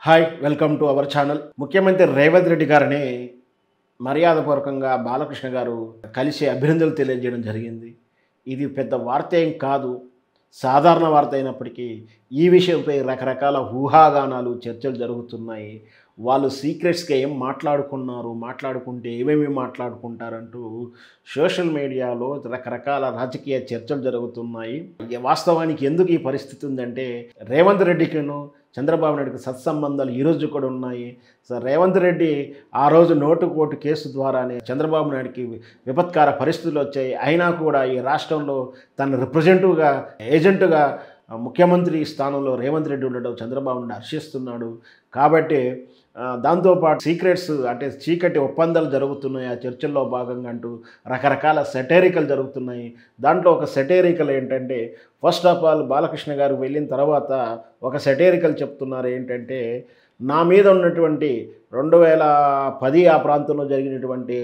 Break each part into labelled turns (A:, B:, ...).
A: Hi welcome to our channel. ముఖ్యమంత్రి రేవంత్ రెడ్డి గారిని మర్యాదపూర్వకంగా బాలకృష్ణ గారు కలిసి అభినందనలు తెలియజేయడం జరిగింది. ఇది పెద్ద వార్త ఏం కాదు, సాధారణ వార్త అయినప్పటికీ ఈ విషయంపై రకరకాల ఊహాగానాలు, చర్చలు జరుగుతున్నాయి. వాళ్ళు సీక్రెట్స్గా ఏం మాట్లాడుకున్నారు, మాట్లాడుకుంటే ఏమేమి మాట్లాడుకుంటారంటూ సోషల్ మీడియాలో రకరకాల రాజకీయ చర్చలు జరుగుతున్నాయి. వాస్తవానికి ఎందుకు ఈ పరిస్థితి ఉందంటే, రేవంత్ రెడ్డికిను చంద్రబాబు నాయుడుకి సత్సంబంధాలు ఈరోజు కూడా ఉన్నాయి. రేవంత్ రెడ్డి ఆ రోజు నోటుకోటు కేసు ద్వారానే చంద్రబాబు నాయుడుకి విపత్కర పరిస్థితులు వచ్చాయి. అయినా కూడా ఈ రాష్ట్రంలో తన రిప్రజెంటివ్గా, ఏజెంటుగా ముఖ్యమంత్రి స్థానంలో రేవంత్ రెడ్డి ఉండడం చంద్రబాబు నాయుడు హర్షిస్తున్నాడు. కాబట్టి దాంతోపాటు సీక్రెట్స్ అంటే చీకటి ఒప్పందాలు జరుగుతున్నాయి ఆ చర్చల్లో భాగంగా అంటూ రకరకాల సెటైరికల్ జరుగుతున్నాయి. దాంట్లో ఒక సెటైరికల్ ఏంటంటే, ఫస్ట్ ఆఫ్ ఆల్ బాలకృష్ణ గారు వెళ్ళిన తర్వాత ఒక సెటైరికల్ చెప్తున్నారు ఏంటంటే, నా మీద ఉన్నటువంటి 2010 ఆ ప్రాంతంలో జరిగినటువంటి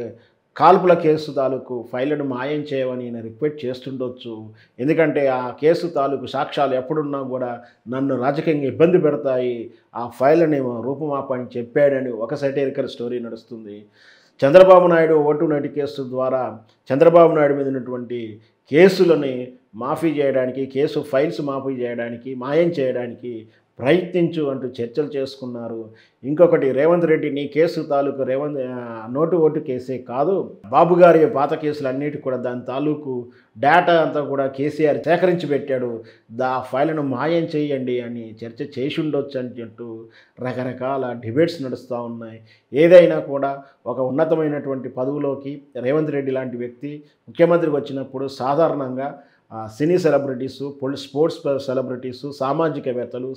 A: కాల్పుల కేసు తాలూకు ఫైళ్ళను మాయం చేయమని నేను రిక్వెస్ట్ చేస్తుండొచ్చు. ఎందుకంటే ఆ కేసు తాలూకు సాక్ష్యాలు ఎప్పుడున్నా కూడా నన్ను రాజకీయంగా ఇబ్బంది పెడతాయి, ఆ ఫైళ్ళని రూపుమాపని చెప్పాడని ఒక సెటైరికల్ స్టోరీ నడుస్తుంది. Chandrababu Naidu vote note case ద్వారా చంద్రబాబు నాయుడు మీద ఉన్నటువంటి కేసులని మాఫీ చేయడానికి, కేసు ఫైల్స్ మాఫీ చేయడానికి, మాయం చేయడానికి ప్రయత్నించు అంటూ చర్చలు చేసుకున్నారు. ఇంకొకటి, రేవంత్ రెడ్డి నీ కేసు తాలూకు నోటు ఓటు కేసే కాదు, బాబు గారి పాత కేసులు అన్నిటి కూడా దాని తాలూకు డేటా అంతా కూడా కేసీఆర్ సేకరించి పెట్టాడు, ఫైళ్ళను మాయం చేయండి అని చర్చ చేసి ఉండొచ్చు అని చెప్తూ రకరకాల డిబేట్స్ నడుస్తూ ఉన్నాయి. ఏదైనా కూడా ఒక ఉన్నతమైనటువంటి పదవిలోకి రేవంత్ రెడ్డి లాంటి వ్యక్తి ముఖ్యమంత్రికి వచ్చినప్పుడు సాధారణంగా సినీ సెలబ్రిటీసు, స్పోర్ట్స్ సెలబ్రిటీసు, సామాజికవేత్తలు,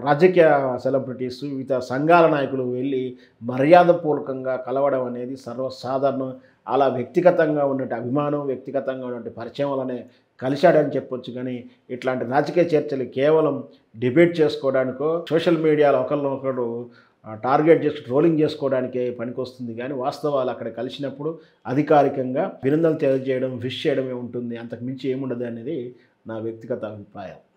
A: రాజకీయ సెలబ్రిటీసు, వివిధ సంఘాల నాయకులు వెళ్ళి మర్యాదపూర్వకంగా కలవడం అనేది సర్వసాధారణం. అలా వ్యక్తిగతంగా ఉన్నట్టు అభిమానం, వ్యక్తిగతంగా ఉన్నట్టు పరిచయం వల్లనే కలిశాడని చెప్పొచ్చు. కానీ ఇట్లాంటి రాజకీయ చర్చలు కేవలం డిబేట్ చేసుకోవడానికో, సోషల్ మీడియాలో ఒకరినొకరు టార్గెట్ చేసి ట్రోలింగ్ చేసుకోవడానికే పనికొస్తుంది. కానీ వాస్తవాలు అక్కడ కలిసినప్పుడు అధికారికంగా అభినందనలు తెలియజేయడం, విష్ చేయడమే ఉంటుంది. అంతకు మించి ఏముండదు అనేది నా వ్యక్తిగత అభిప్రాయం.